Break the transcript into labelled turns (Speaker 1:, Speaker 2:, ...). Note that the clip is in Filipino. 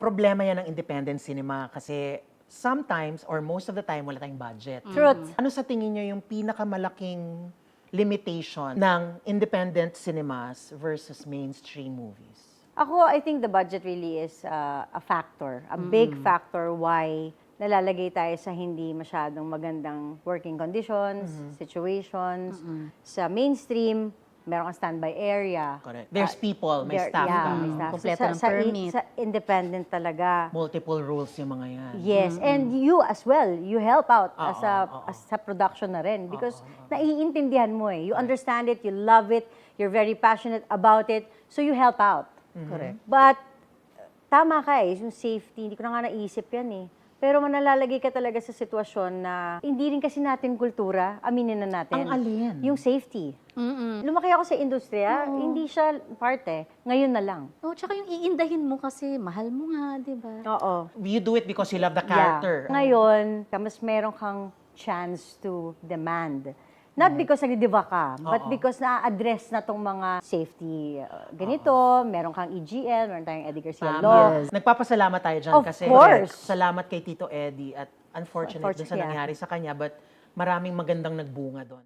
Speaker 1: problema yan ng independent cinema kasi sometimes or most of the time wala tayong budget.
Speaker 2: Truth.
Speaker 1: Ano sa tingin nyo yung pinakamalaking limitation ng independent cinemas versus mainstream movies?
Speaker 2: Ako, I think the budget really is a factor, a big factor why nalalagay tayo sa hindi masyadong magandang working conditions, situations. Sa mainstream, meron kang standby area.
Speaker 1: Correct. There's people, may staff ka.
Speaker 2: May staff.
Speaker 3: Kompleto ng
Speaker 2: sa
Speaker 3: permit.
Speaker 2: sa independent talaga.
Speaker 1: Multiple rules yung mga yan.
Speaker 2: Yes, and you as well, you help out
Speaker 1: Oo,
Speaker 2: as sa production na rin because naiintindihan mo eh. You understand it, you love it, you're very passionate about it, so you help out.
Speaker 3: Correct.
Speaker 2: But tama ka eh, yung safety, hindi ko na nga naisip yan eh. Pero manalalagay ka talaga sa sitwasyon na hindi rin kasi natin kultura, aminin na natin.
Speaker 1: Ang alin?
Speaker 2: Yung safety. Lumaki ako sa industriya, hindi siya parte. Ngayon na lang.
Speaker 3: Oh, tsaka yung iindahin mo kasi mahal mo nga, di ba?
Speaker 2: Oo.
Speaker 1: You do it because you love the character.
Speaker 2: Yeah. Ngayon, mas meron kang chance to demand. Not because nagdidiva ka, but because na-address na tong mga safety. Ganito, meron kang EGL, meron tayong Eddie Garcia Law.
Speaker 3: Yes.
Speaker 1: Nagpapasalamat tayo dyan
Speaker 2: Of
Speaker 1: kasi
Speaker 2: course.
Speaker 1: salamat kay Tito Eddie at unfortunate dun sa
Speaker 2: Yeah.
Speaker 1: nangyari sa kanya but maraming magandang nagbunga doon.